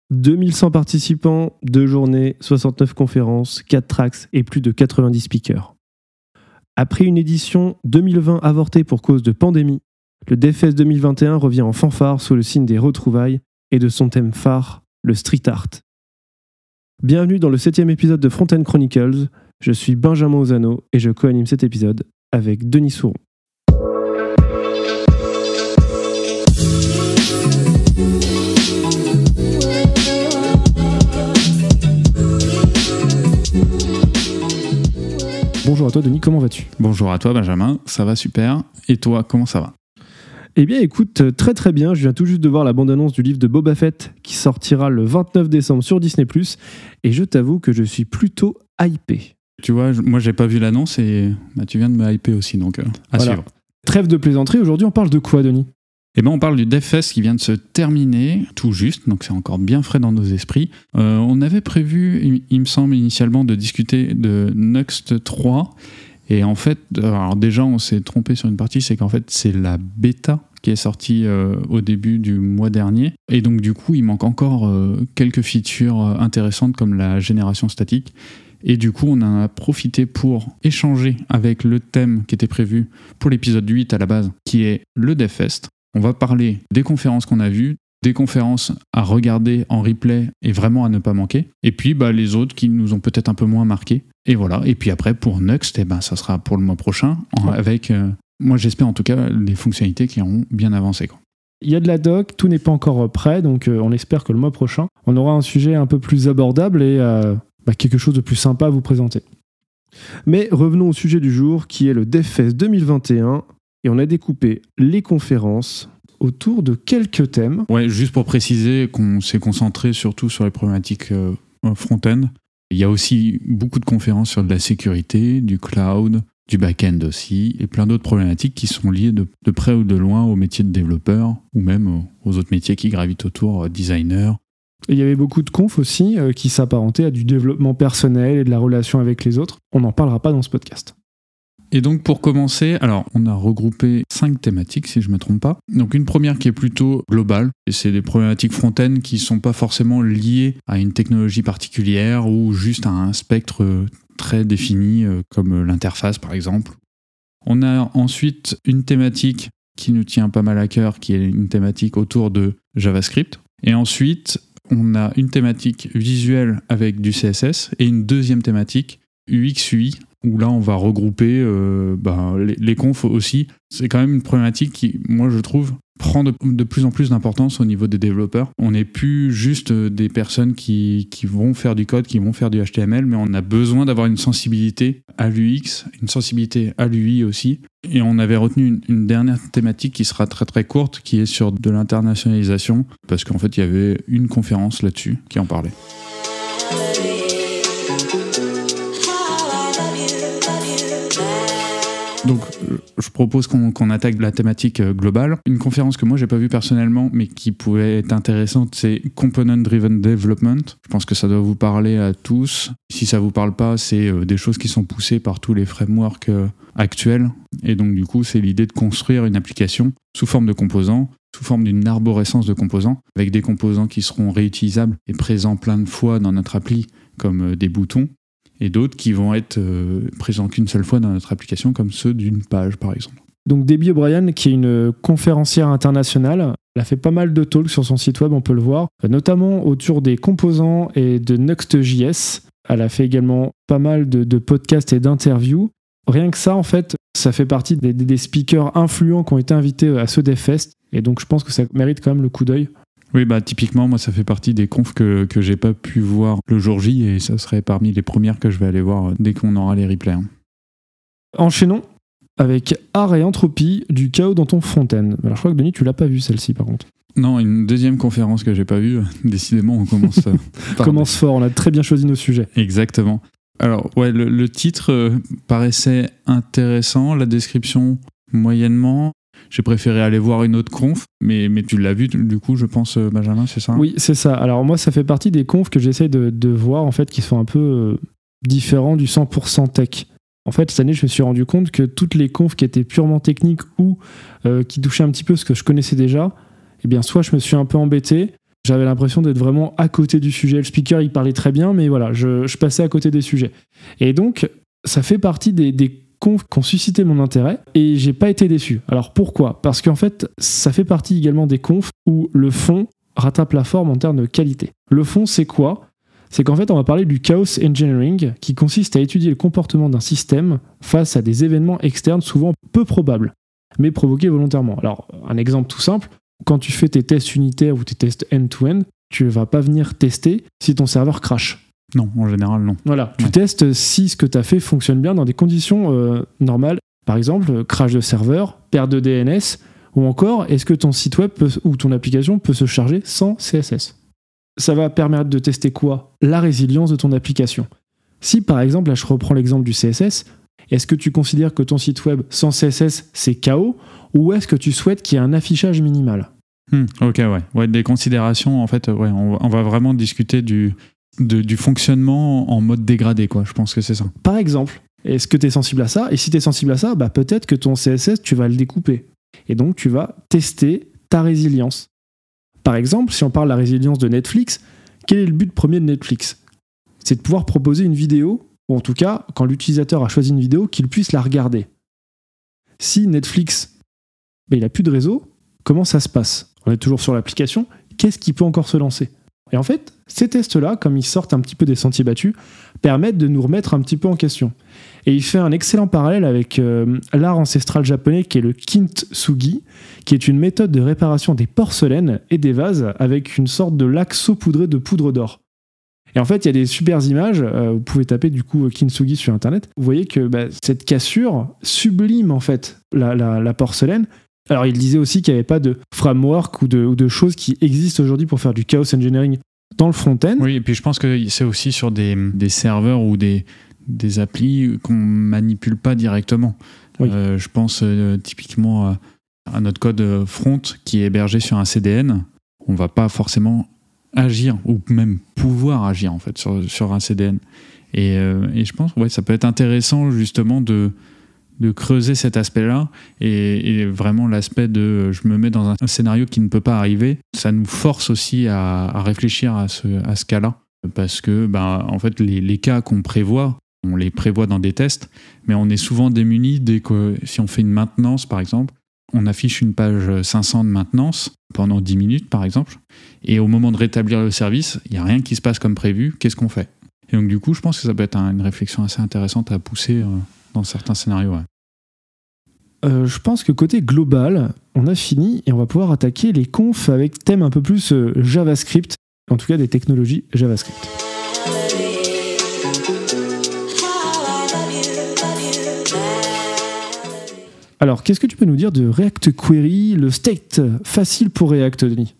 2100 participants, 2 journées, 69 conférences, 4 tracks et plus de 90 speakers. Après une édition 2020 avortée pour cause de pandémie, le DevFest 2021 revient en fanfare sous le signe des retrouvailles et de son thème phare, le street art. Bienvenue dans le 7e épisode de Front-End Chronicles. Je suis Benjamin Ozano et je co-anime cet épisode avec Denis Souron. Bonjour à toi Denis, comment vas-tu ? Bonjour à toi Benjamin, ça va super. Et toi, comment ça va ? Eh bien écoute, très très bien, je viens tout juste de voir la bande-annonce du livre de Boba Fett qui sortira le 29 décembre sur Disney+, et je t'avoue que je suis plutôt hypé. Tu vois, moi j'ai pas vu l'annonce et tu viens de me hyper aussi, donc à suivre. Trêve de plaisanterie, aujourd'hui on parle de quoi Denis ? Eh ben, on parle du DevFest qui vient de se terminer tout juste, donc c'est encore bien frais dans nos esprits. On avait prévu, il me semble initialement, de discuter de Nuxt 3, et en fait, alors déjà on s'est trompé sur une partie, c'est qu'en fait c'est la bêta qui est sortie au début du mois dernier, et donc du coup il manque encore quelques features intéressantes comme la génération statique. Et du coup, on en a profité pour échanger avec le thème qui était prévu pour l'épisode 8 à la base, qui est le DevFest. On va parler des conférences qu'on a vues, des conférences à regarder en replay et vraiment à ne pas manquer. Et puis les autres qui nous ont peut-être un peu moins marqué. Et voilà. Et puis après, pour Nuxt, ça sera pour le mois prochain, avec, moi j'espère en tout cas, les fonctionnalités qui auront bien avancé. Il y a de la doc, tout n'est pas encore prêt, donc on espère que le mois prochain, on aura un sujet un peu plus abordable et quelque chose de plus sympa à vous présenter. Mais revenons au sujet du jour, qui est le DevFest 2021. Et on a découpé les conférences autour de quelques thèmes. Ouais, juste pour préciser qu'on s'est concentré surtout sur les problématiques front-end. Il y a aussi beaucoup de conférences sur de la sécurité, du cloud, du back-end aussi, et plein d'autres problématiques qui sont liées de près ou de loin au métier de développeur, ou même aux autres métiers qui gravitent autour, designer. Et il y avait beaucoup de confs aussi qui s'apparentaient à du développement personnel et de la relation avec les autres. On n'en parlera pas dans ce podcast. Et donc pour commencer, alors on a regroupé 5 thématiques si je ne me trompe pas. Donc une première qui est plutôt globale, et c'est des problématiques front-end qui ne sont pas forcément liées à une technologie particulière ou juste à un spectre très défini comme l'interface par exemple. On a ensuite une thématique qui nous tient pas mal à cœur, qui est une thématique autour de JavaScript. Et ensuite on a une thématique visuelle avec du CSS et une deuxième thématique UX/UI, où là on va regrouper les confs aussi. C'est quand même une problématique qui, moi je trouve, prend de plus en plus d'importance au niveau des développeurs. On n'est plus juste des personnes qui vont faire du code, qui vont faire du HTML, mais on a besoin d'avoir une sensibilité à l'UX, une sensibilité à l'UI aussi. Et on avait retenu une dernière thématique qui sera très très courte, qui est sur de l'internationalisation, parce qu'en fait il y avait une conférence là-dessus qui en parlait. Donc, je propose qu'on attaque la thématique globale. Une conférence que moi, j'ai pas vue personnellement, mais qui pouvait être intéressante, c'est Component Driven Development. Je pense que ça doit vous parler à tous. Si ça vous parle pas, c'est des choses qui sont poussées par tous les frameworks actuels. Et donc, du coup, c'est l'idée de construire une application sous forme de composants, sous forme d'une arborescence de composants, avec des composants qui seront réutilisables et présents plein de fois dans notre appli, comme des boutons, et d'autres qui vont être présents qu'une seule fois dans notre application, comme ceux d'une page, par exemple. Donc Debbie O'Brien, qui est une conférencière internationale, elle a fait pas mal de talks sur son site web, on peut le voir, notamment autour des composants et de Nuxt.js. Elle a fait également pas mal de podcasts et d'interviews. Rien que ça, en fait, ça fait partie des speakers influents qui ont été invités à ce DevFest, et donc je pense que ça mérite quand même le coup d'œil. Oui, typiquement, moi, ça fait partie des confs que j'ai pas pu voir le jour J, et ça serait parmi les premières que je vais aller voir dès qu'on aura les replays. Enchaînons avec Art et Entropie, du chaos dans ton front-end. Alors, je crois que Denis, tu l'as pas vu celle-ci, par contre. Non, une deuxième conférence que j'ai pas vue. Décidément, on commence commence fort, on a très bien choisi nos sujets. Exactement. Alors, ouais, le titre paraissait intéressant, la description moyennement. J'ai préféré aller voir une autre conf, mais tu l'as vu du coup, je pense, Benjamin, c'est ça ? Oui, c'est ça. Alors moi, ça fait partie des confs que j'essaie de voir, en fait, qui sont un peu différents du 100% tech. En fait, cette année, je me suis rendu compte que toutes les confs qui étaient purement techniques ou qui touchaient un petit peu ce que je connaissais déjà, eh bien, soit je me suis un peu embêté, J'avais l'impression d'être vraiment à côté du sujet. Le speaker, il parlait très bien, mais voilà, je passais à côté des sujets. Et donc, ça fait partie des confs qui ont suscité mon intérêt et j'ai pas été déçu. Alors pourquoi ? Parce qu'en fait, ça fait partie également des confs où le fond rattrape la forme en termes de qualité. Le fond, c'est quoi ? C'est qu'en fait, on va parler du chaos engineering qui consiste à étudier le comportement d'un système face à des événements externes souvent peu probables, mais provoqués volontairement. Alors, un exemple tout simple, quand tu fais tes tests unitaires ou tes tests end-to-end, tu ne vas pas venir tester si ton serveur crache. Non, en général, non. Voilà, tu testes si ce que tu as fait fonctionne bien dans des conditions normales. Par exemple, crash de serveur, perte de DNS, ou encore, est-ce que ton site web ou ton application peut se charger sans CSS ? Ça va permettre de tester quoi ? La résilience de ton application. Si par exemple, là je reprends l'exemple du CSS, est-ce que tu considères que ton site web sans CSS c'est KO ? Ou est-ce que tu souhaites qu'il y ait un affichage minimal ? Ok, ouais. Des considérations, en fait, ouais, on va vraiment discuter du fonctionnement en mode dégradé, quoi. Je pense que c'est ça. Par exemple, est-ce que tu es sensible à ça ? Et si tu es sensible à ça, bah peut-être que ton CSS, tu vas le découper. Et donc, tu vas tester ta résilience. Par exemple, si on parle de la résilience de Netflix, quel est le but premier de Netflix ? C'est de pouvoir proposer une vidéo, ou en tout cas, quand l'utilisateur a choisi une vidéo, qu'il puisse la regarder. Si Netflix, il n'a plus de réseau, comment ça se passe ? On est toujours sur l'application, qu'est-ce qui peut encore se lancer ? Et en fait, ces tests-là, comme ils sortent un petit peu des sentiers battus, permettent de nous remettre un petit peu en question. Et il fait un excellent parallèle avec l'art ancestral japonais qui est le kintsugi, qui est une méthode de réparation des porcelaines et des vases avec une sorte de lac saupoudré de poudre d'or. Et en fait, il y a des super images, vous pouvez taper du coup kintsugi sur internet, vous voyez que cette cassure sublime en fait la porcelaine. Alors il disait aussi qu'il n'y avait pas de framework ou de choses qui existent aujourd'hui pour faire du chaos engineering dans le front-end. Oui, et puis je pense que c'est aussi sur des serveurs ou des applis qu'on manipule pas directement. Oui. Je pense typiquement à notre code front qui est hébergé sur un CDN. On va pas forcément agir ou même pouvoir agir en fait sur un CDN. Et je pense que ça peut être intéressant justement de creuser cet aspect-là et vraiment l'aspect de je me mets dans un scénario qui ne peut pas arriver. Ça nous force aussi à réfléchir à ce cas-là parce que en fait les cas qu'on prévoit, on les prévoit dans des tests, mais on est souvent démunis dès que si on fait une maintenance par exemple, on affiche une page 500 de maintenance pendant 10 minutes par exemple, et au moment de rétablir le service, il n'y a rien qui se passe comme prévu, qu'est-ce qu'on fait ? Et donc du coup, je pense que ça peut être une réflexion assez intéressante à pousser dans certains scénarios. Ouais. Je pense que côté global, on a fini et on va pouvoir attaquer les confs avec thème un peu plus JavaScript, en tout cas des technologies JavaScript. Alors, qu'est-ce que tu peux nous dire de React Query, le state facile pour React, Denis ?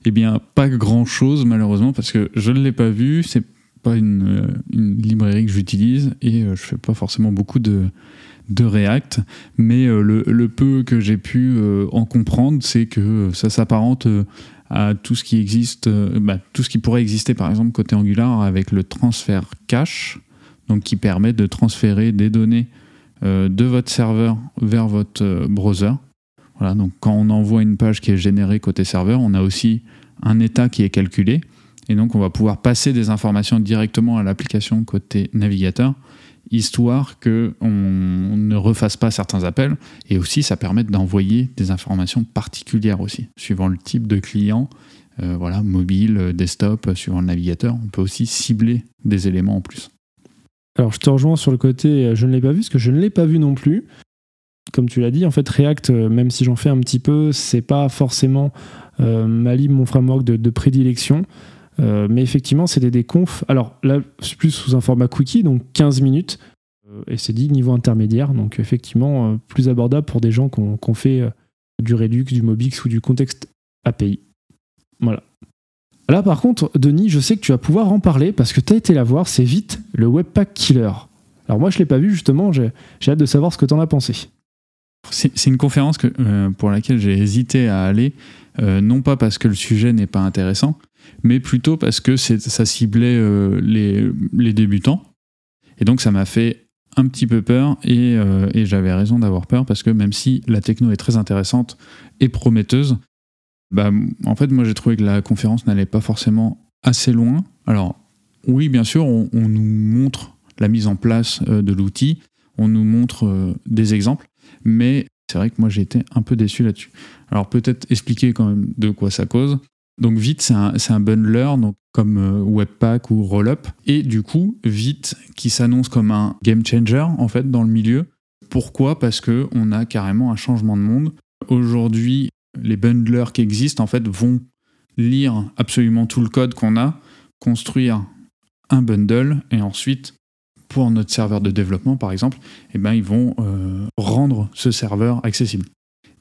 Eh bien, pas grand-chose malheureusement parce que je ne l'ai pas vu, c'est pas une librairie que j'utilise et je fais pas forcément beaucoup de React, mais le peu que j'ai pu en comprendre, c'est que ça s'apparente à tout ce qui existe, tout ce qui pourrait exister par exemple côté Angular avec le transfert cache, donc qui permet de transférer des données de votre serveur vers votre browser. Voilà, donc quand on envoie une page qui est générée côté serveur, on a aussi un état qui est calculé, et donc on va pouvoir passer des informations directement à l'application côté navigateur, histoire qu'on ne refasse pas certains appels, et aussi ça permet d'envoyer des informations particulières aussi, suivant le type de client, mobile, desktop, suivant le navigateur, on peut aussi cibler des éléments en plus. Alors je te rejoins sur le côté je ne l'ai pas vu, parce que je ne l'ai pas vu non plus. Comme tu l'as dit, en fait React, même si j'en fais un petit peu, c'est pas forcément mon framework de prédilection. Mais effectivement, c'est des confs. Alors là, c'est plus sous un format quickie, donc 15 minutes. Et c'est dit niveau intermédiaire. Donc effectivement, plus abordable pour des gens qui ont fait du Redux, du Mobix ou du contexte API. Voilà. Là, par contre, Denis, je sais que tu vas pouvoir en parler parce que tu as été la voir, c'est Vite, le Webpack Killer. Alors moi, je ne l'ai pas vu, justement, j'ai hâte de savoir ce que tu en as pensé. C'est une conférence pour laquelle j'ai hésité à aller, non pas parce que le sujet n'est pas intéressant, mais plutôt parce que ça ciblait les débutants. Et donc ça m'a fait un petit peu peur, et j'avais raison d'avoir peur, parce que même si la techno est très intéressante et prometteuse, En fait, moi, j'ai trouvé que la conférence n'allait pas forcément assez loin. Alors, oui, bien sûr, on nous montre la mise en place de l'outil, on nous montre des exemples, mais c'est vrai que moi, j'ai été un peu déçu là-dessus. Alors, peut-être expliquer quand même de quoi ça cause. Donc, Vite, c'est un bundler, donc, comme Webpack ou Rollup. Et du coup, Vite, qui s'annonce comme un game changer, en fait, dans le milieu. Pourquoi ? Parce qu'on a carrément un changement de monde. Aujourd'hui, les bundlers qui existent, en fait, vont lire absolument tout le code qu'on a, construire un bundle, et ensuite, pour notre serveur de développement, par exemple, ils vont rendre ce serveur accessible.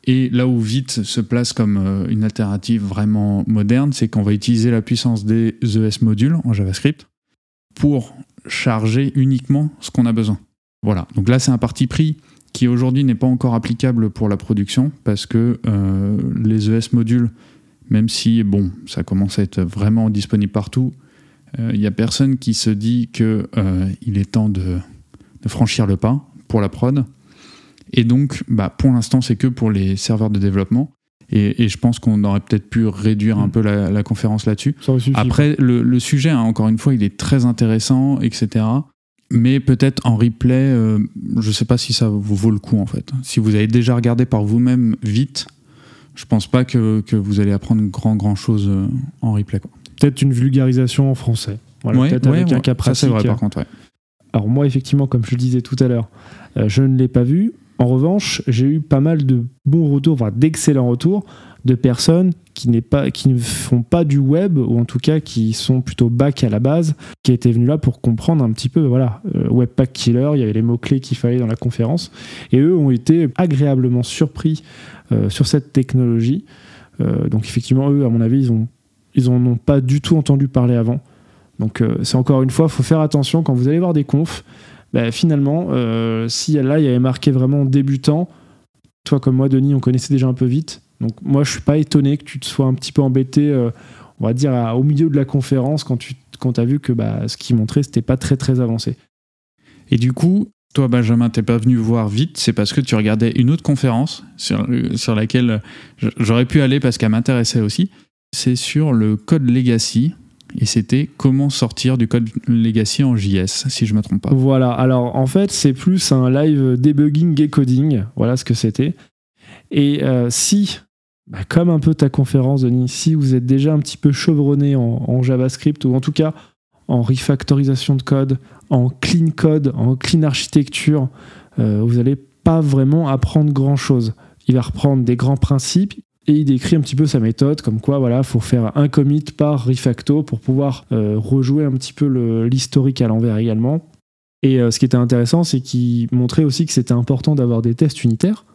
Et là où Vite se place comme une alternative vraiment moderne, c'est qu'on va utiliser la puissance des ES modules en JavaScript pour charger uniquement ce qu'on a besoin. Voilà, donc là c'est un parti pris qui aujourd'hui n'est pas encore applicable pour la production parce que les ES modules, même si ça commence à être vraiment disponible partout, il n'y a personne qui se dit qu'il est temps de franchir le pas pour la prod. Et donc, pour l'instant, c'est que pour les serveurs de développement. Et je pense qu'on aurait peut-être pu réduire un peu la conférence là-dessus. Après, le sujet, encore une fois, il est très intéressant, etc. Mais peut-être en replay, je ne sais pas si ça vous vaut le coup, en fait. Si vous avez déjà regardé par vous-même Vite, je ne pense pas que vous allez apprendre grand-chose en replay, quoi. Peut-être une vulgarisation en français. Voilà, peut-être avec un cas pratique. Ça, c'est vrai, par contre, ouais. Alors moi, effectivement, comme je le disais tout à l'heure, je ne l'ai pas vu. En revanche, j'ai eu pas mal de bons retours, d'excellents retours de personnes qui ne font pas du web, ou en tout cas qui sont plutôt back à la base, qui étaient venus là pour comprendre un petit peu, Webpack Killer, il y avait les mots-clés qu'il fallait dans la conférence, et eux ont été agréablement surpris sur cette technologie. Donc effectivement, eux, à mon avis, ils en ont pas du tout entendu parler avant. Donc c'est encore une fois, il faut faire attention quand vous allez voir des confs. Finalement, si là il y avait marqué vraiment débutant, toi comme moi Denis, on connaissait déjà un peu Vite, donc moi je suis pas étonné que tu te sois un petit peu embêté, on va dire au milieu de la conférence quand tu as vu que ce qu'il montrait c'était pas très très avancé. Et du coup, toi Benjamin, t'es pas venu voir Vite, c'est parce que tu regardais une autre conférence sur laquelle j'aurais pu aller parce qu'elle m'intéressait aussi, c'est sur le code legacy. Et c'était comment sortir du code legacy en JS, si je ne me trompe pas. Voilà, alors en fait, c'est plus un live debugging et coding, voilà ce que c'était. Et si, comme un peu ta conférence, Denis, si vous êtes déjà un petit peu chevronné en JavaScript, ou en tout cas en refactorisation de code, en clean architecture, vous n'allez pas vraiment apprendre grand-chose. Il va reprendre des grands principes, et il décrit un petit peu sa méthode, comme quoi, faut faire un commit par refacto pour pouvoir rejouer un petit peu l'historique à l'envers également. Et ce qui était intéressant, c'est qu'il montrait aussi que c'était important d'avoir des tests unitaires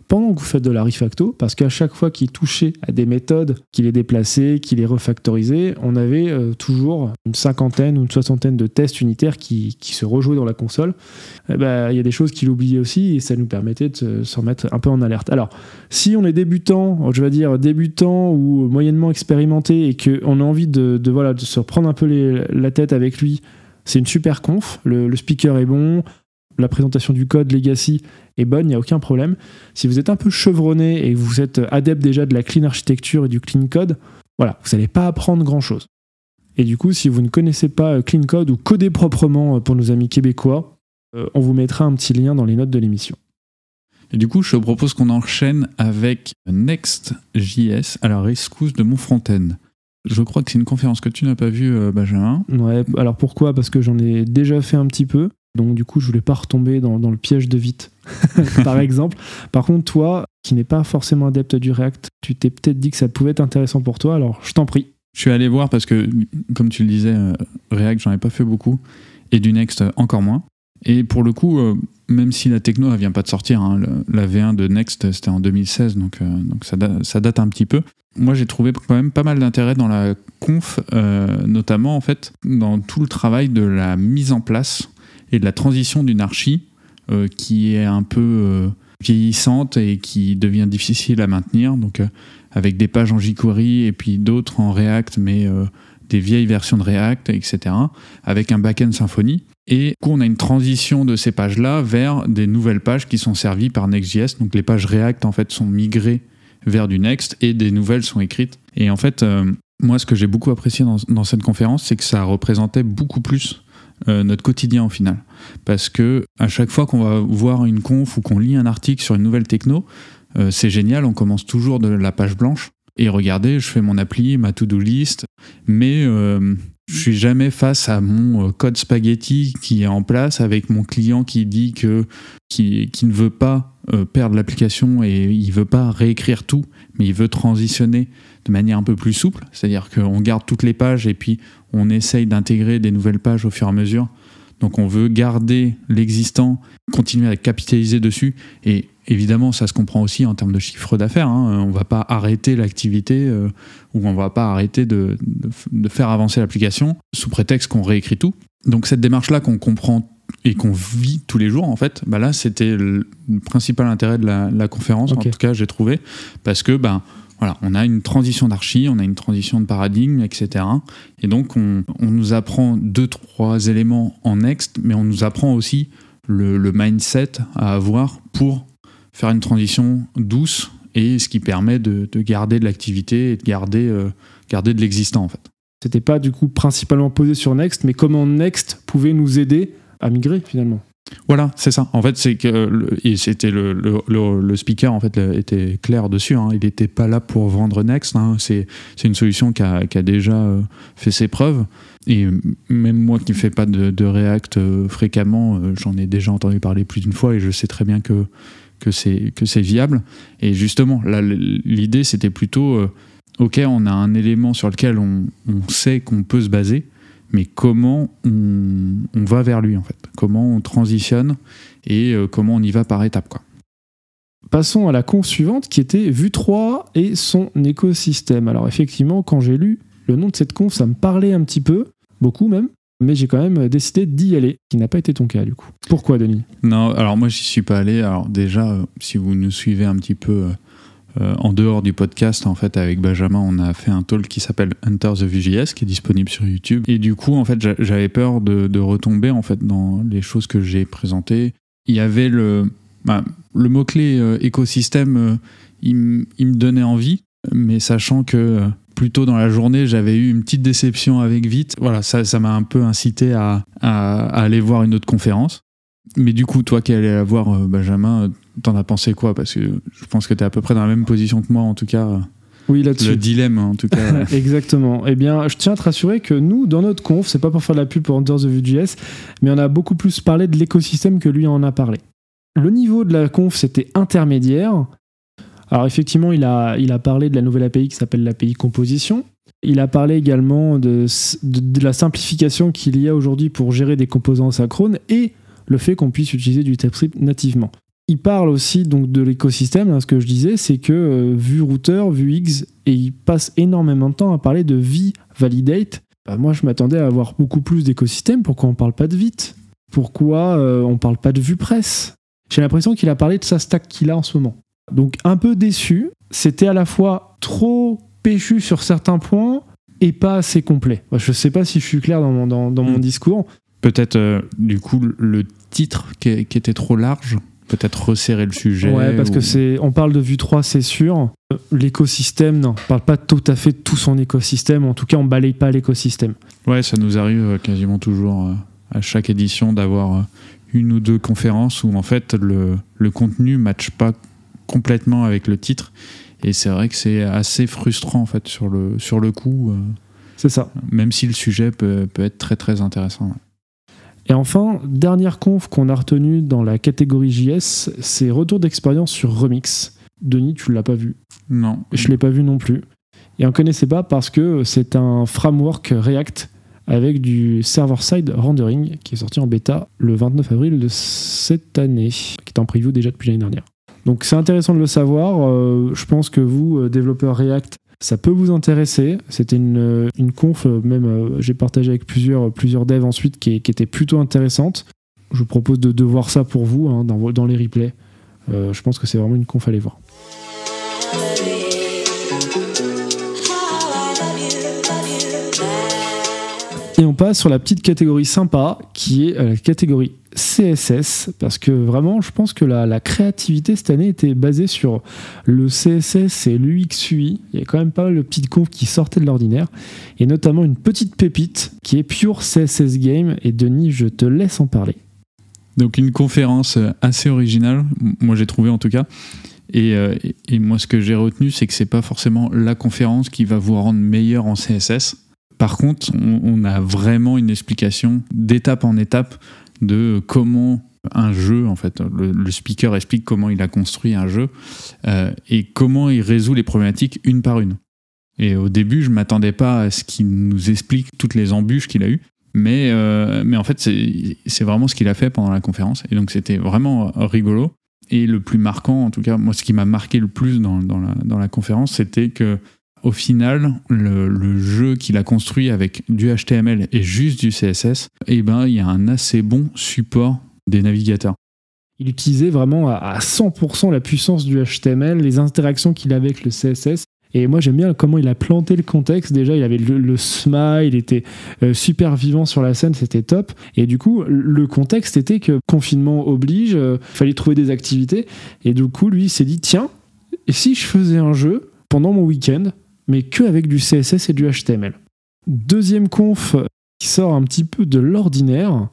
pendant que vous faites de la refacto, parce qu'à chaque fois qu'il touchait à des méthodes, qu'il les déplaçait, qu'il les refactorisait, on avait toujours une cinquantaine ou une soixantaine de tests unitaires qui se rejouaient dans la console. Il y a des choses qu'il oubliait aussi, et ça nous permettait de s'en mettre un peu en alerte. Alors, si on est débutant ou moyennement expérimenté, et qu'on a envie de se reprendre un peu la tête avec lui, c'est une super conf, le speaker est bon, la présentation du code legacy est bonne, il n'y a aucun problème. Si vous êtes un peu chevronné et que vous êtes adepte déjà de la clean architecture et du clean code, vous n'allez pas apprendre grand-chose. Et du coup, si vous ne connaissez pas clean code ou coder proprement pour nos amis québécois, on vous mettra un petit lien dans les notes de l'émission. Et du coup, je te propose qu'on enchaîne avec Next.js à la rescousse de mon front-end. Je crois que c'est une conférence que tu n'as pas vue, Benjamin. Ouais, alors pourquoi ? Parce que j'en ai déjà fait un petit peu. Donc du coup, je voulais pas retomber dans le piège de Vite, par exemple. Par contre, toi, qui n'es pas forcément adepte du React, tu t'es peut-être dit que ça pouvait être intéressant pour toi, alors je t'en prie. Je suis allé voir parce que, comme tu le disais, React, j'en ai pas fait beaucoup, et du Next, encore moins. Et pour le coup, même si la techno, elle vient pas de sortir, la V1 de Next, c'était en 2016, donc ça date un petit peu. Moi, j'ai trouvé quand même pas mal d'intérêt dans la conf, notamment, en fait, dans tout le travail de la mise en place et de la transition d'une archi qui est un peu vieillissante et qui devient difficile à maintenir, donc avec des pages en jQuery et puis d'autres en React, mais des vieilles versions de React, etc., avec un back-end Symfony. Et du coup, on a une transition de ces pages-là vers des nouvelles pages qui sont servies par Next.js. Donc les pages React, en fait, sont migrées vers du Next et des nouvelles sont écrites. Et en fait, moi, ce que j'ai beaucoup apprécié dans cette conférence, c'est que ça représentait beaucoup plus notre quotidien au final. Parce que à chaque fois qu'on va voir une conf ou qu'on lit un article sur une nouvelle techno, c'est génial, on commence toujours de la page blanche. Et regardez, je fais mon appli, ma to-do list, mais je suis jamais face à mon code spaghetti qui est en place avec mon client qui dit qui ne veut pas perdre l'application et il veut pas réécrire tout, mais il veut transitionner de manière un peu plus souple, c'est-à-dire qu'on garde toutes les pages et puis on essaye d'intégrer des nouvelles pages au fur et à mesure. Donc on veut garder l'existant, continuer à capitaliser dessus, et évidemment ça se comprend aussi en termes de chiffre d'affaires, hein. On ne va pas arrêter l'activité ou on ne va pas arrêter de faire avancer l'application sous prétexte qu'on réécrit tout. Donc cette démarche-là qu'on comprend et qu'on vit tous les jours, en fait, bah là c'était le principal intérêt de la conférence, Okay. En tout cas j'ai trouvé, parce que voilà, on a une transition d'archi, on a une transition de paradigme, etc. Et donc, on nous apprend 2-3 éléments en Next, mais on nous apprend aussi le mindset à avoir pour faire une transition douce et ce qui permet de garder de l'activité et de garder de l'existant, en fait. C'était pas du coup principalement posé sur Next, mais comment Next pouvait nous aider à migrer finalement. Voilà, c'est ça. En fait, c'est que et c'était le speaker en fait était clair dessus. Hein. Il n'était pas là pour vendre Next. Hein. C'est une solution qui a déjà fait ses preuves. Et même moi qui ne fais pas de React fréquemment, j'en ai déjà entendu parler plus d'une fois et je sais très bien que c'est viable. Et justement, là, l'idée c'était plutôt ok, on a un élément sur lequel on sait qu'on peut se baser. Mais comment on va vers lui, en fait. Comment on transitionne et comment on y va par étapes, quoi. Passons à la conf suivante qui était Vue 3 et son écosystème. Alors effectivement, quand j'ai lu le nom de cette conf, ça me parlait un petit peu, beaucoup même, mais j'ai quand même décidé d'y aller, ce qui n'a pas été ton cas du coup. Pourquoi, Denis ? Non, alors moi j'y suis pas allé. Alors déjà, si vous nous suivez un petit peu en dehors du podcast, en fait, avec Benjamin, on a fait un talk qui s'appelle Hunter the Vue.js, qui est disponible sur YouTube. Et du coup, en fait, j'avais peur de retomber en fait dans les choses que j'ai présentées. Il y avait le mot-clé écosystème, il me donnait envie, mais sachant que plus tôt dans la journée, j'avais eu une petite déception avec Vite. Voilà, ça m'a un peu incité à aller voir une autre conférence. Mais du coup, toi qui allais la voir, Benjamin, t'en as pensé quoi ? Parce que je pense que t'es à peu près dans la même position que moi, en tout cas. Oui, là-dessus. Le dilemme, en tout cas. Exactement. Eh bien, je tiens à te rassurer que nous, dans notre conf, c'est pas pour faire de la pub pour Hunter the Vue.js, mais on a beaucoup plus parlé de l'écosystème que lui en a parlé. Le niveau de la conf, c'était intermédiaire. Alors effectivement, il a parlé de la nouvelle API qui s'appelle l'API Composition. Il a parlé également de la simplification qu'il y a aujourd'hui pour gérer des composants asynchrones et le fait qu'on puisse utiliser du TypeScript nativement. Il parle aussi donc de l'écosystème, hein, ce que je disais, c'est que Vue Router, Vuex, et il passe énormément de temps à parler de V-Validate. Moi, je m'attendais à avoir beaucoup plus d'écosystèmes. Pourquoi on ne parle pas de Vite ? Pourquoi on ne parle pas de VuePress ? J'ai l'impression qu'il a parlé de sa stack qu'il a en ce moment. Donc un peu déçu, c'était à la fois trop péchu sur certains points et pas assez complet. Je ne sais pas si je suis clair dans mon discours. Peut-être, du coup, le titre qui était trop large, peut-être resserrer le sujet. Ouais, parce que on parle de Vue 3, c'est sûr. L'écosystème, non, on ne parle pas tout à fait de tout son écosystème. En tout cas, on ne balaye pas l'écosystème. Ouais, ça nous arrive quasiment toujours à chaque édition d'avoir une ou deux conférences où en fait le contenu ne matche pas complètement avec le titre. Et c'est vrai que c'est assez frustrant en fait sur le coup. C'est ça. Même si le sujet peut être très très intéressant. Ouais. Et enfin, dernière conf qu'on a retenue dans la catégorie JS, c'est retour d'expérience sur Remix. Denis, tu ne l'as pas vu ? Non. Je ne l'ai pas vu non plus. Et on ne connaissait pas parce que c'est un framework React avec du server-side rendering qui est sorti en bêta le 29 avril de cette année, qui est en preview déjà depuis l'année dernière. Donc c'est intéressant de le savoir. Je pense que vous, développeurs React, ça peut vous intéresser. C'était une conf, même j'ai partagé avec plusieurs devs ensuite, qui était plutôt intéressante. Je vous propose de voir ça pour vous, hein, dans les replays. Je pense que c'est vraiment une conf à aller voir. Et on passe sur la petite catégorie sympa qui est la catégorie CSS, parce que vraiment je pense que la créativité cette année était basée sur le CSS et l'UX UI. Il y a quand même pas mal de petites confs qui sortaient de l'ordinaire, et notamment une petite pépite qui est Pure CSS Game, et Denis, je te laisse en parler. Donc une conférence assez originale, moi j'ai trouvé en tout cas, et moi ce que j'ai retenu, c'est que c'est pas forcément la conférence qui va vous rendre meilleur en CSS. Par contre, on a vraiment une explication d'étape en étape de comment un jeu, en fait, le speaker explique comment il a construit un jeu et comment il résout les problématiques une par une. Et au début, je ne m'attendais pas à ce qu'il nous explique toutes les embûches qu'il a eues, mais en fait, c'est vraiment ce qu'il a fait pendant la conférence. Et donc, c'était vraiment rigolo. Et le plus marquant, en tout cas, moi, ce qui m'a marqué le plus dans la conférence, c'était que au final, le jeu qu'il a construit avec du HTML et juste du CSS, il y a un assez bon support des navigateurs. Il utilisait vraiment à 100% la puissance du HTML, les interactions qu'il avait avec le CSS. Et moi, j'aime bien comment il a planté le contexte. Déjà, il avait le smile, il était super vivant sur la scène, c'était top. Et du coup, le contexte était que confinement oblige, il fallait trouver des activités. Et du coup, lui, il s'est dit, tiens, et si je faisais un jeu pendant mon week-end, mais qu'avec du CSS et du HTML. Deuxième conf qui sort un petit peu de l'ordinaire,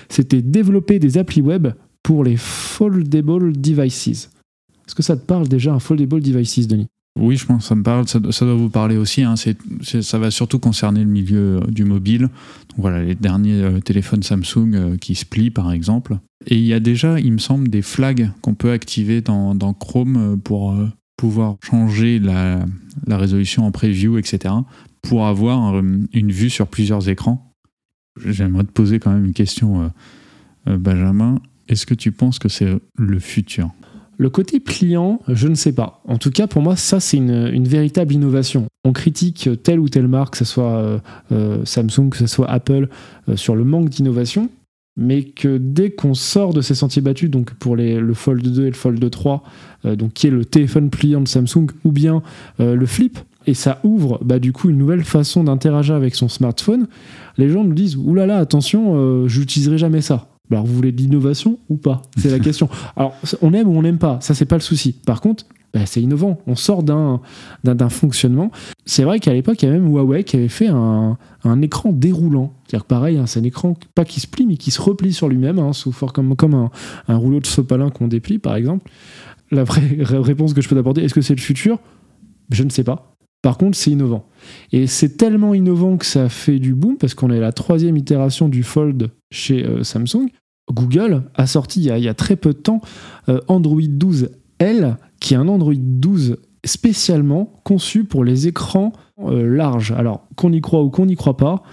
c'était développer des applis web pour les foldable devices. Est-ce que ça te parle déjà, un foldable devices, Denis ? Oui, je pense que ça me parle, ça doit vous parler aussi. Hein. Ça va surtout concerner le milieu du mobile. Donc voilà, les derniers téléphones Samsung qui se plient, par exemple. Et il y a déjà, il me semble, des flags qu'on peut activer dans Chrome pour pouvoir changer la résolution en preview, etc., pour avoir une vue sur plusieurs écrans. J'aimerais te poser quand même une question, Benjamin. Est-ce que tu penses que c'est le futur ? Le côté pliant, je ne sais pas. En tout cas, pour moi, ça, c'est une véritable innovation. On critique telle ou telle marque, que ce soit Samsung, que ce soit Apple, sur le manque d'innovation, mais que dès qu'on sort de ces sentiers battus, donc pour le Fold 2 et le Fold 3, donc qui est le téléphone pliant de Samsung, ou bien le Flip, et ça ouvre du coup une nouvelle façon d'interagir avec son smartphone, les gens nous disent « Oulala, attention, j'utiliserai jamais ça ». Alors, vous voulez de l'innovation ou pas ? C'est la question. Alors, on aime ou on n'aime pas, ça, c'est pas le souci. Par contre, c'est innovant. On sort d'un fonctionnement. C'est vrai qu'à l'époque, il y a même Huawei qui avait fait un écran déroulant. C'est-à-dire que pareil, c'est un écran pas qui se plie, mais qui se replie sur lui-même, comme un rouleau de sopalin qu'on déplie, par exemple. La vraie réponse que je peux t'apporter, est-ce que c'est le futur ? Je ne sais pas. Par contre, c'est innovant. Et c'est tellement innovant que ça fait du boom, parce qu'on est à la 3e itération du Fold chez Samsung. Google a sorti il y a très peu de temps Android 12L, qui est un Android 12 spécialement conçu pour les écrans larges. Alors, qu'on y croit ou qu'on n'y croit pas,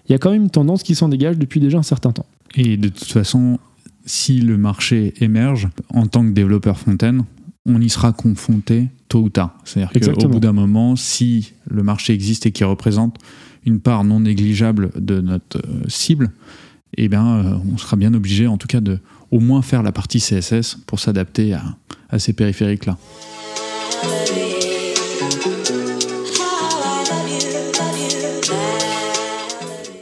il y a quand même une tendance qui s'en dégage depuis déjà un certain temps. Et de toute façon, si le marché émerge, en tant que développeur front-end, on y sera confronté tôt ou tard. C'est-à-dire qu'au bout d'un moment, si le marché existe et qu'il représente une part non négligeable de notre cible, on sera bien obligé, en tout cas, de au moins faire la partie CSS pour s'adapter à ces périphériques-là.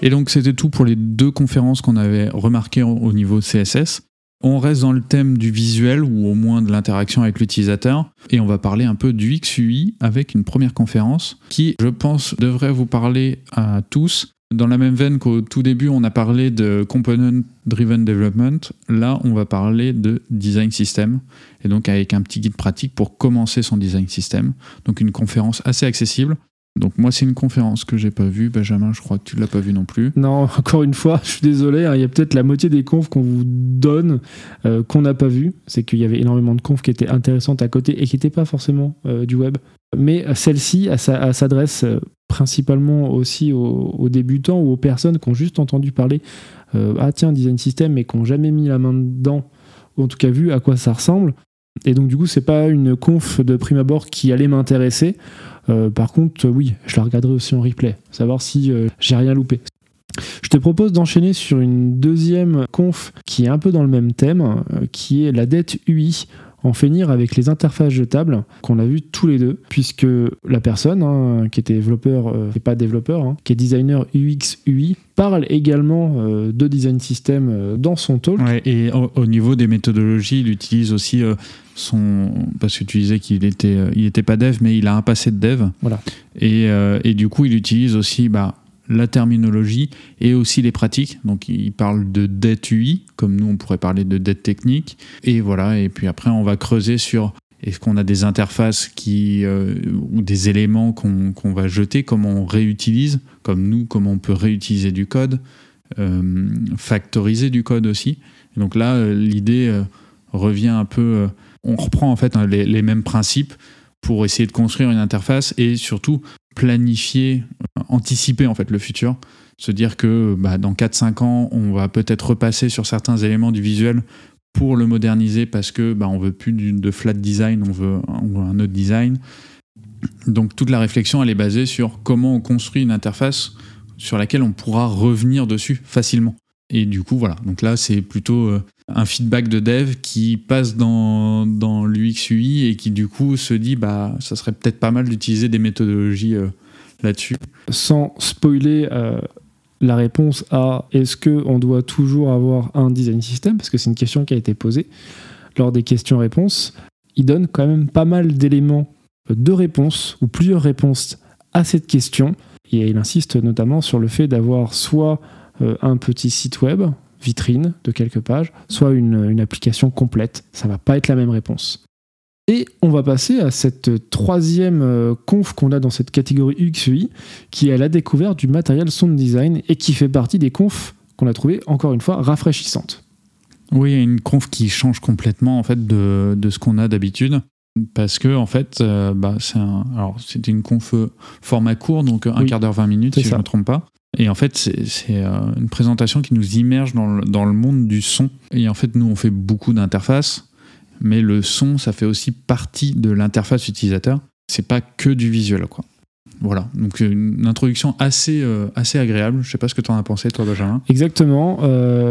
Et donc, c'était tout pour les 2 conférences qu'on avait remarquées au niveau CSS. On reste dans le thème du visuel ou au moins de l'interaction avec l'utilisateur et on va parler un peu du XUI avec une première conférence qui, je pense, devrait vous parler à tous. Dans la même veine qu'au tout début, on a parlé de Component Driven Development, là, on va parler de Design System et donc avec un petit guide pratique pour commencer son Design System. Donc une conférence assez accessible. Donc moi, c'est une conférence que j'ai pas vue. Benjamin, je crois que tu l'as pas vue non plus. Non, encore une fois, je suis désolé. Il y a peut-être la moitié des confs qu'on vous donne qu'on n'a pas vu. C'est qu'il y avait énormément de confs qui étaient intéressantes à côté et qui n'étaient pas forcément du web. Mais celle-ci, elle s'adresse principalement aussi aux débutants ou aux personnes qui ont juste entendu parler Design System, mais qui n'ont jamais mis la main dedans, ou en tout cas vu à quoi ça ressemble. Et donc du coup, c'est pas une conf de prime abord qui allait m'intéresser. Par contre, oui, je la regarderai aussi en replay, savoir si j'ai rien loupé. Je te propose d'enchaîner sur une deuxième conf qui est un peu dans le même thème, qui est la dette UI. en finir avec les interfaces jetables qu'on a vues tous les deux, puisque la personne qui était développeur, qui n'est pas développeur, qui est designer UX UI, parle également de design system dans son talk. Ouais, et au niveau des méthodologies, il utilise aussi parce que tu disais qu'il était pas dev, mais il a un passé de dev. Voilà. Et du coup, il utilise aussi la terminologie et aussi les pratiques. Donc, il parle de det UI, comme nous, on pourrait parler de det technique. Et voilà. Et puis après, on va creuser sur est-ce qu'on a des interfaces ou des éléments qu'on va jeter, comment on réutilise, comme nous, comment on peut réutiliser du code, factoriser du code aussi. Et donc là, l'idée revient un peu... on reprend en fait les mêmes principes pour essayer de construire une interface et surtout planifier, anticiper en fait le futur, se dire que dans 4-5 ans on va peut-être repasser sur certains éléments du visuel pour le moderniser parce que on veut plus de flat design, on veut un autre design. Donc toute la réflexion elle est basée sur comment on construit une interface sur laquelle on pourra revenir dessus facilement. Et du coup voilà, donc là c'est plutôt un feedback de dev qui passe dans l'UX UI et qui du coup se dit ça serait peut-être pas mal d'utiliser des méthodologies là-dessus. Sans spoiler la réponse à est-ce qu'on doit toujours avoir un design system, parce que c'est une question qui a été posée lors des questions-réponses, il donne quand même pas mal d'éléments de réponse ou plusieurs réponses à cette question et il insiste notamment sur le fait d'avoir soit un petit site web, vitrine de quelques pages, soit une application complète. Ça va pas être la même réponse. Et on va passer à cette troisième conf qu'on a dans cette catégorie UX/UI, qui est la découverte du matériel sound design et qui fait partie des confs qu'on a trouvées, encore une fois, rafraîchissantes. Oui, il y a une conf qui change complètement en fait de ce qu'on a d'habitude. Parce que en fait, c'était une conf format court, donc un quart d'heure, 20 minutes, si je ne me trompe pas. Et en fait, c'est une présentation qui nous immerge dans le monde du son. Et en fait, nous, on fait beaucoup d'interfaces, mais le son, ça fait aussi partie de l'interface utilisateur. C'est pas que du visuel, quoi. Voilà, donc une introduction assez agréable. Je sais pas ce que tu en as pensé, toi, Benjamin. Exactement,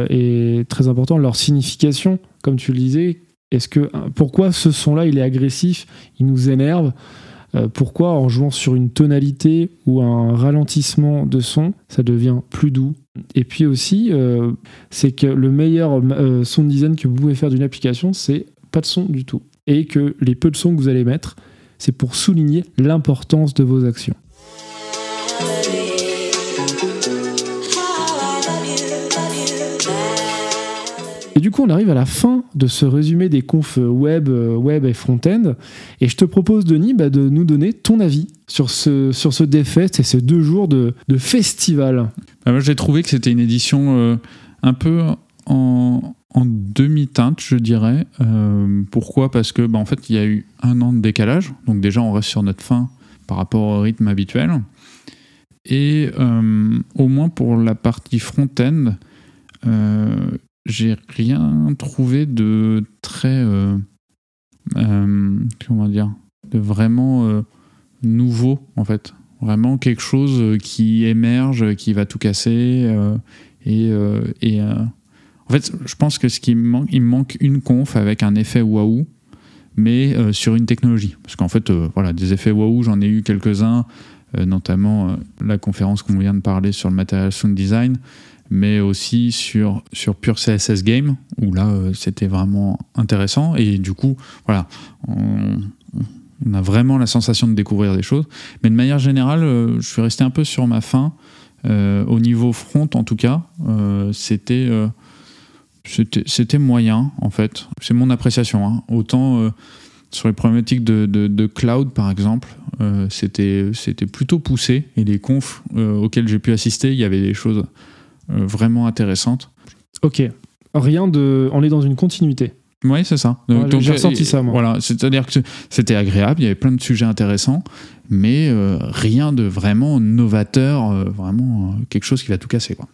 et très important, leur signification, comme tu le disais. Pourquoi ce son-là, il est agressif, il nous énerve ? Pourquoi en jouant sur une tonalité ou un ralentissement de son, ça devient plus doux. Et puis aussi, c'est que le meilleur sound design que vous pouvez faire d'une application, c'est pas de son du tout. Et que les peu de sons que vous allez mettre, c'est pour souligner l'importance de vos actions. Et du coup, on arrive à la fin de ce résumé des confs web et front-end. Et je te propose, Denis, de nous donner ton avis sur ce DevFest et ces 2 jours de festival. Moi, j'ai trouvé que c'était une édition un peu en demi-teinte, je dirais. Pourquoi ? Parce que, en fait, il y a eu 1 an de décalage. Donc déjà, on reste sur notre fin par rapport au rythme habituel. Et au moins pour la partie front-end, j'ai rien trouvé de très de vraiment nouveau en fait, vraiment quelque chose qui émerge, qui va tout casser en fait je pense que il me manque une conf avec un effet waouh, mais sur une technologie, parce qu'en fait des effets waouh j'en ai eu quelques-uns, notamment la conférence qu'on vient de parler sur le Material Sound Design, mais aussi sur Pure CSS Game, où là, c'était vraiment intéressant. Et du coup, voilà, on a vraiment la sensation de découvrir des choses. Mais de manière générale, je suis resté un peu sur ma faim. Au niveau front, en tout cas, c'était moyen, en fait. C'est mon appréciation. Hein. Autant sur les problématiques de cloud, par exemple, c'était plutôt poussé. Et les confs auxquels j'ai pu assister, il y avait des choses vraiment intéressante. Ok, on est dans une continuité. Oui, c'est ça. Donc, j'ai ressenti ça, moi. Voilà, c'est-à-dire que c'était agréable, il y avait plein de sujets intéressants, mais rien de vraiment novateur, vraiment quelque chose qui va tout casser, quoi.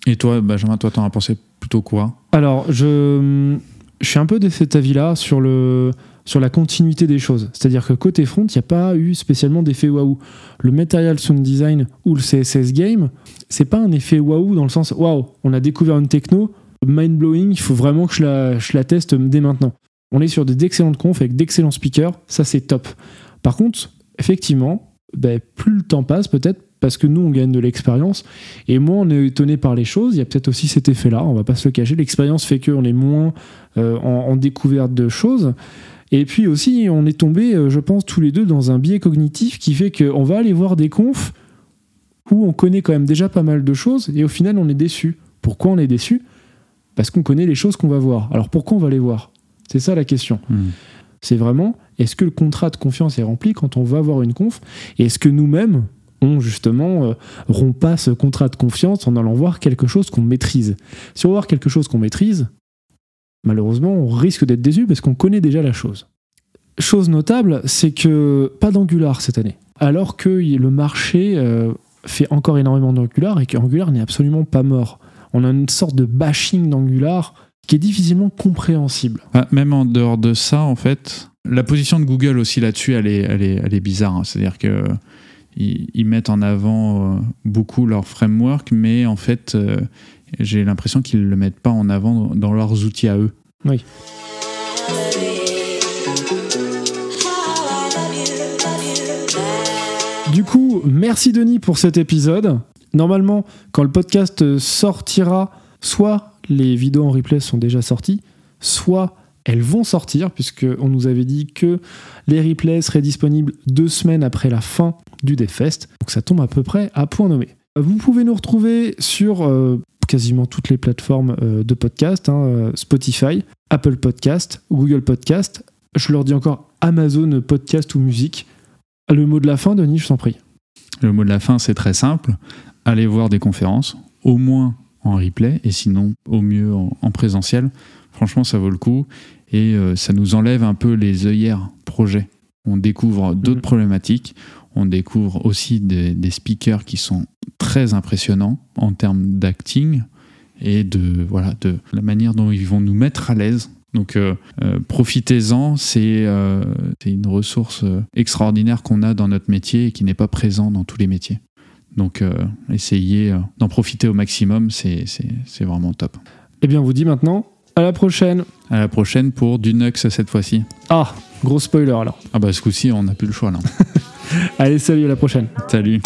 Et toi, Benjamin, t'en as pensé plutôt quoi ? Alors, je suis un peu de cet avis-là sur la continuité des choses. C'est-à-dire que côté front, il n'y a pas eu spécialement d'effet waouh. Le Material Sound Design ou le CSS Game, c'est pas un effet waouh dans le sens waouh, on a découvert une techno, mind-blowing, il faut vraiment que je la teste dès maintenant. On est sur d'excellentes confs avec d'excellents speakers, ça c'est top. Par contre, effectivement, plus le temps passe peut-être, parce que nous on gagne de l'expérience, et moins on est étonné par les choses. Il y a peut-être aussi cet effet-là, on va pas se le cacher, l'expérience fait qu'on est moins en découverte de choses. Et puis aussi, on est tombé, je pense, tous les deux dans un biais cognitif qui fait qu'on va aller voir des confs où on connaît quand même déjà pas mal de choses, et au final on est déçu. Pourquoi on est déçu ? Parce qu'on connaît les choses qu'on va voir. Alors pourquoi on va les voir ? C'est ça la question. C'est vraiment, est-ce que le contrat de confiance est rempli quand on va voir une conf ? Et est-ce que nous-mêmes, on justement rompt pas ce contrat de confiance en allant voir quelque chose qu'on maîtrise ? Si on va voir quelque chose qu'on maîtrise, malheureusement, on risque d'être déçu parce qu'on connaît déjà la chose. Chose notable, c'est que pas d'Angular cette année. Alors que le marché fait encore énormément d'Angular et qu'Angular n'est absolument pas mort. On a une sorte de bashing d'Angular qui est difficilement compréhensible. Même en dehors de ça, en fait, la position de Google aussi là-dessus, elle est bizarre. Hein. C'est-à-dire qu'ils mettent en avant beaucoup leur framework, mais en fait, j'ai l'impression qu'ils ne le mettent pas en avant dans leurs outils à eux. Oui. Du coup, merci Denis pour cet épisode. Normalement, quand le podcast sortira, soit les vidéos en replay sont déjà sorties, soit elles vont sortir, puisqu'on nous avait dit que les replays seraient disponibles 2 semaines après la fin du DevFest. Donc ça tombe à peu près à point nommé. Vous pouvez nous retrouver sur quasiment toutes les plateformes de podcast, Spotify, Apple Podcast, Google Podcast. Je leur dis encore Amazon Podcast ou musique. Le mot de la fin, Denis, je t'en prie. Le mot de la fin, c'est très simple. Allez voir des conférences, au moins en replay, et sinon, au mieux en présentiel. Franchement, ça vaut le coup. Et ça nous enlève un peu les œillères projets. On découvre d'autres problématiques. On découvre aussi des speakers qui sont très impressionnants en termes d'acting et de la manière dont ils vont nous mettre à l'aise. Donc profitez-en, c'est une ressource extraordinaire qu'on a dans notre métier et qui n'est pas présent dans tous les métiers. Donc essayez d'en profiter au maximum, c'est vraiment top. Eh bien, on vous dit maintenant à la prochaine. À la prochaine pour du Nux cette fois-ci. Ah, gros spoiler alors. Ah bah ce coup-ci, on n'a plus le choix là. Allez, salut, à la prochaine. Salut.